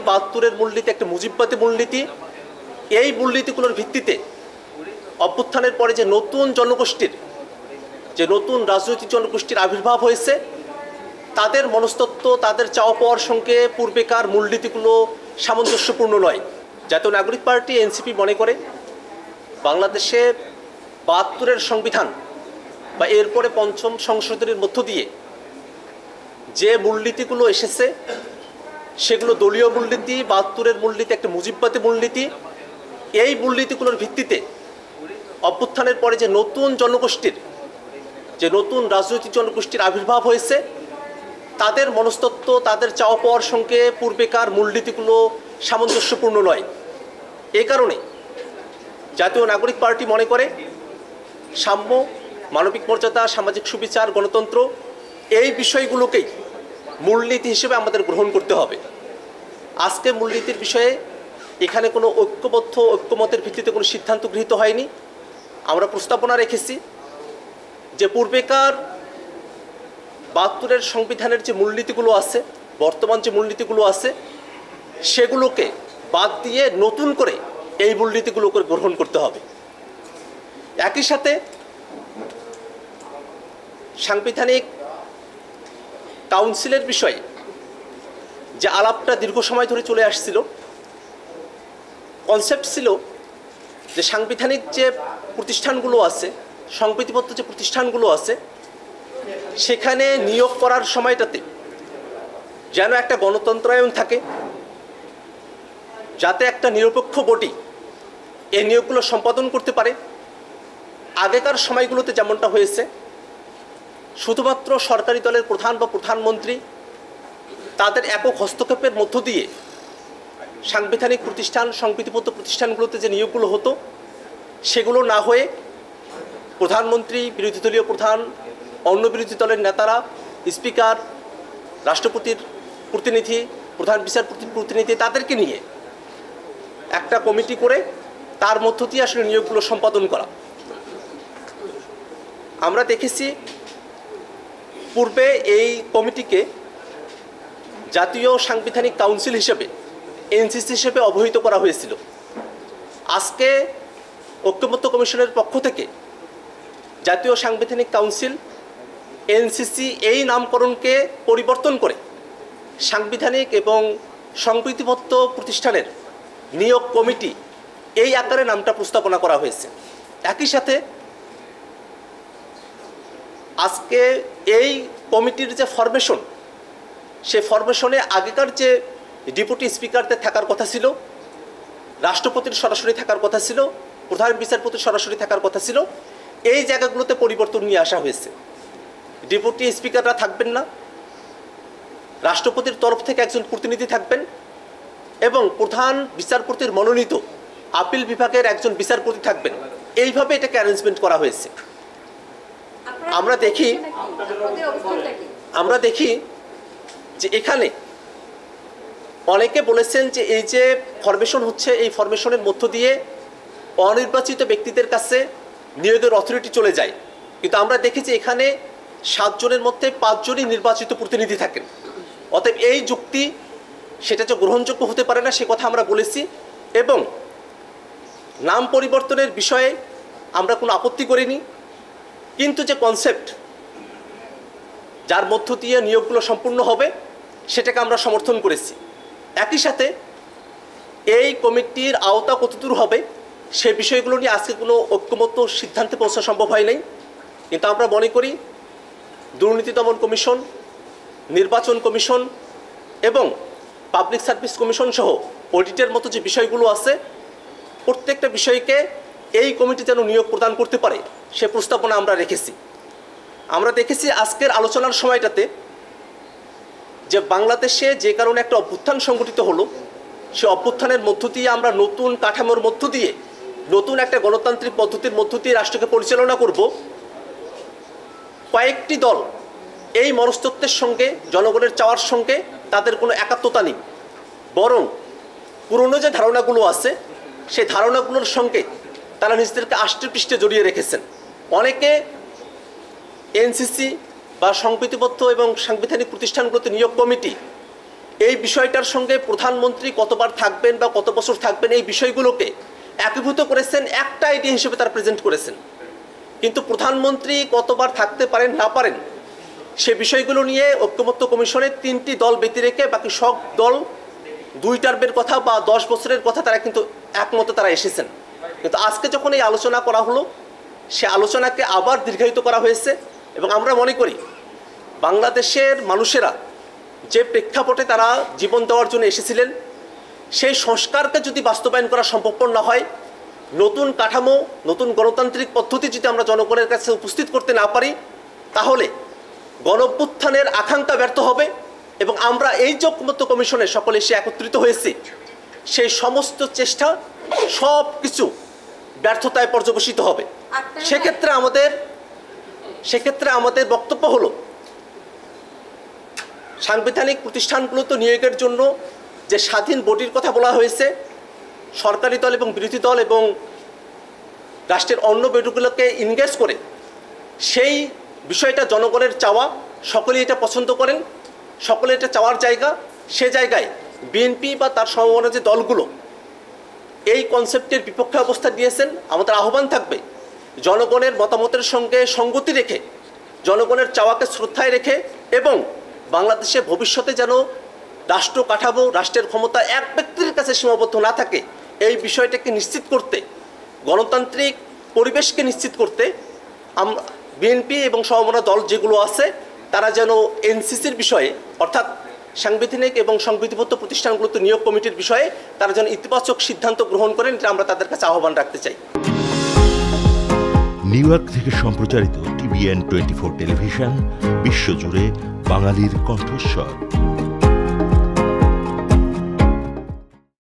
৭২-এর মূলনীতি একটা মুজিববাদী মূলনীতি। এই মূলনীতিগুলোর ভিত্তিতে অভ্যুত্থানের পরে যে নতুন জনগোষ্ঠীর যে নতুন রাজনৈতিক জনগোষ্ঠীর আবির্ভাব হয়েছে, তাদের মনস্তত্ত্ব, তাদের চাওয়া পাওয়ার সঙ্গে পূর্বেকার মূলনীতিগুলো সামঞ্জস্যপূর্ণ নয়। জাতীয় নাগরিক পার্টি এনসিপি মনে করে বাংলাদেশে ৭২-এর সংবিধান বা এরপরে পঞ্চম সংশোধনীর মধ্য দিয়ে যে মূলনীতিগুলো এসেছে সেগুলো দলীয় মূলনীতি। ৭২-এর মূলনীতি একটা মুজিববাদী মূলনীতি। এই মূলনীতিগুলোর ভিত্তিতে অভ্যুত্থানের পরে যে নতুন জনগোষ্ঠীর যে নতুন রাজনৈতিক জনগোষ্ঠীর আবির্ভাব হয়েছে, তাদের মনস্তত্ত্ব, তাদের চাওয়া পাওয়ার সঙ্গে পূর্বেকার মূলনীতিগুলো সামঞ্জস্যপূর্ণ নয়। এ কারণে জাতীয় নাগরিক পার্টি মনে করে সাম্য, মানবিক মর্যাদা, সামাজিক সুবিচার, গণতন্ত্র এই বিষয়গুলোকেই মূলনীতি হিসেবে আমাদের গ্রহণ করতে হবে। আজকে মূলনীতির বিষয়ে এখানে কোনো ঐক্যমতের ভিত্তিতে কোনো সিদ্ধান্ত গৃহীত হয়নি। আমরা প্রস্তাবনা রেখেছি যে পূর্বেকার ৭২-এর সংবিধানের যে মূলনীতিগুলো আছে, বর্তমান যে মূলনীতিগুলো আছে, সেগুলোকে বাদ দিয়ে নতুন করে এই মূলনীতিগুলোকে গ্রহণ করতে হবে। একই সাথে সাংবিধানিক কাউন্সিলের বিষয়ে যে আলাপটা দীর্ঘ সময় ধরে চলে আসছিল, কনসেপ্ট ছিল যে সাংবিধানিক যে প্রতিষ্ঠানগুলো আছে, সংবিধিবদ্ধ যে প্রতিষ্ঠানগুলো আছে, সেখানে নিয়োগ করার সময়টাতে যেন একটা গণতন্ত্রায়ন থাকে, যাতে একটা নিরপেক্ষ বডি এই নিয়োগগুলো সম্পাদন করতে পারে। আগেকার সময়গুলোতে যেমনটা হয়েছে, শুধুমাত্র সরকারি দলের প্রধান বা প্রধানমন্ত্রী তাদের একক হস্তক্ষেপের মধ্য দিয়ে সাংবিধানিক প্রতিষ্ঠান, সংবিধিবদ্ধ প্রতিষ্ঠানগুলোতে যে নিয়োগগুলো হতো, সেগুলো না হয়ে প্রধানমন্ত্রী, বিরোধী দলীয় প্রধান, অন্য বিরোধী দলের নেতারা, স্পিকার, রাষ্ট্রপতির প্রতিনিধি, প্রধান বিচারপতির প্রতিনিধি, তাদেরকে নিয়ে একটা কমিটি করে তার মধ্য দিয়ে আসলে নিয়োগগুলো সম্পাদন করা। আমরা দেখেছি পূর্বে এই কমিটিকে জাতীয় সাংবিধানিক কাউন্সিল হিসেবে, এনসিসি হিসেবে অবহিত করা হয়েছিল। আজকে ঐক্যমত্য কমিশনের পক্ষ থেকে জাতীয় সাংবিধানিক কাউন্সিল, এনসিসি এই নামকরণকে পরিবর্তন করে সাংবিধানিক এবং সংবিধিবদ্ধ প্রতিষ্ঠানের নিয়োগ কমিটি এই আকারে নামটা প্রস্তাবনা করা হয়েছে। একই সাথে আজকে এই কমিটির যে ফরমেশন, সে ফরমেশনে আগেকার যে ডেপুটি স্পিকারদের থাকার কথা ছিল, রাষ্ট্রপতির সরাসরি থাকার কথা ছিল, প্রধান বিচারপতির সরাসরি থাকার কথা ছিল, এই জায়গাগুলোতে পরিবর্তন নিয়ে আসা হয়েছে। ডেপুটি স্পিকাররা থাকবেন না, রাষ্ট্রপতির তরফ থেকে একজন প্রতিনিধি থাকবেন এবং প্রধান বিচারপতির মনোনীত আপিল বিভাগের একজন বিচারপতি থাকবেন। এইভাবে এটাকে অ্যারেঞ্জমেন্ট করা হয়েছে। আমরা দেখি যে এখানে অনেকে বলেছেন যে এই যে ফরমেশন হচ্ছে, এই ফরমেশনের মধ্য দিয়ে অনির্বাচিত ব্যক্তিদের কাছে নিয়োগের অথরিটি চলে যায়। কিন্তু আমরা দেখি যে এখানে 7 জনের মধ্যে 5 জনই নির্বাচিত প্রতিনিধি থাকেন। অতএব এই যুক্তি সেটা যে গ্রহণযোগ্য হতে পারে না, সে কথা আমরা বলেছি। এবং নাম পরিবর্তনের বিষয়ে আমরা কোনো আপত্তি করিনি, কিন্তু যে কনসেপ্ট যার মধ্য দিয়ে নিয়োগগুলো সম্পূর্ণ হবে, সেটাকে আমরা সমর্থন করেছি। একই সাথে এই কমিটির আওতা কতদূর হবে সে বিষয়গুলো নিয়ে আজকে কোনো ঐক্যমত্য সিদ্ধান্তে পৌঁছা সম্ভব হয় নাই। কিন্তু আমরা মনে করি দুর্নীতি দমন কমিশন, নির্বাচন কমিশন এবং পাবলিক সার্ভিস কমিশন সহ অডিটের মতো যে বিষয়গুলো আছে, প্রত্যেকটা বিষয়কে এই কমিটি যেন নিয়োগ প্রদান করতে পারে সে প্রস্তাবনা আমরা রেখেছি। আমরা দেখেছি আজকের আলোচনার সময়টাতে যে বাংলাদেশে যে কারণে একটা অভ্যুত্থান সংগঠিত হলো, সে অভ্যুত্থানের মধ্য দিয়ে আমরা নতুন কাঠামোর মধ্য দিয়ে, নতুন একটা গণতান্ত্রিক পদ্ধতির মধ্য দিয়ে রাষ্ট্রকে পরিচালনা করব। কয়েকটি দল এই মনস্তত্ত্বের সঙ্গে, জনগণের চাওয়ার সঙ্গে তাদের কোনো একাত্মতা নেই, বরং পুরনো যে ধারণাগুলো আছে সেই ধারণাগুলোর সঙ্গে তারা নিজেদেরকে আষ্টে পৃষ্ঠে জড়িয়ে রেখেছেন। অনেকে এনসিসি বা সংবিধিবদ্ধ এবং সাংবিধানিক প্রতিষ্ঠানগুলোতে নিয়োগ কমিটি এই বিষয়টার সঙ্গে প্রধানমন্ত্রী কতবার থাকবেন বা কত বছর থাকবেন এই বিষয়গুলোকে একীভূত করেছেন, একটা আইডিয়া হিসেবে তারা প্রেজেন্ট করেছেন। কিন্তু প্রধানমন্ত্রী কতবার থাকতে পারেন না পারেন সে বিষয়গুলো নিয়ে ঐক্যমত্য কমিশনের 3টি দল ব্যতি রেখে বাকি সব দল 2 টার্মের কথা বা 10 বছরের কথা তারা কিন্তু একমতে তারা এসেছেন। কিন্তু আজকে যখন এই আলোচনা করা হলো, সে আলোচনাকে আবার দীর্ঘায়িত করা হয়েছে। এবং আমরা মনে করি বাংলাদেশের মানুষেরা যে প্রেক্ষাপটে তারা জীবন দেওয়ার জন্য এসেছিলেন, সেই সংস্কারকে যদি বাস্তবায়ন করা সম্ভবপর না হয়, নতুন কাঠামো, নতুন গণতান্ত্রিক পদ্ধতি যদি আমরা জনগণের কাছে উপস্থিত করতে না পারি, তাহলে গণঅভ্যুত্থানের আকাঙ্ক্ষা ব্যর্থ হবে। এবং আমরা এই যে ঐক্যমত্য কমিশনে সকলে এসে একত্রিত হয়েছি, সেই সমস্ত চেষ্টা সব কিছু ব্যর্থতায় পর্যবসিত হবে। সেক্ষেত্রে আমাদের বক্তব্য হলো, সাংবিধানিক প্রতিষ্ঠানগুলোতে নিয়োগের জন্য যে স্বাধীন বডির কথা বলা হয়েছে, সরকারি দল এবং বিরোধী দল এবং রাষ্ট্রের অন্য বডিগুলোকে ইনগেজ করে সেই বিষয়টা জনগণের চাওয়া, সকলে এটা পছন্দ করেন, সকলে এটা চাওয়ার জায়গা। সে জায়গায় বিএনপি বা তার সমমনা যে দলগুলো এই কনসেপ্টের বিপক্ষে অবস্থা নিয়েছেন, আমাদের আহ্বান থাকবে জনগণের মতামতের সঙ্গে সঙ্গতি রেখে, জনগণের চাওয়াকে শ্রদ্ধায় রেখে এবং বাংলাদেশে ভবিষ্যতে যেন রাষ্ট্র কাঠামো, রাষ্ট্রের ক্ষমতা এক ব্যক্তির কাছে সীমাবদ্ধ না থাকে, এই বিষয়টাকে নিশ্চিত করতে, গণতান্ত্রিক পরিবেশকে নিশ্চিত করতে বিএনপি এবং সমমনা দল যেগুলো আছে তারা যেন এনসিসির বিষয়ে, অর্থাৎ সাংবিধানিক এবং সংবিধিবদ্ধ প্রতিষ্ঠানগুলোতে নিয়োগ কমিটির বিষয়ে তারা যেন ইতিবাচক সিদ্ধান্ত গ্রহণ করেন, এটা আমরা তাদের কাছে আহ্বান রাখতে চাই। নিউ ইয়র্ক থেকে সম্প্রচারিত TVN 24 টেলিভিশন, বিশ্বজুড়ে বাঙালির কণ্ঠস্বর।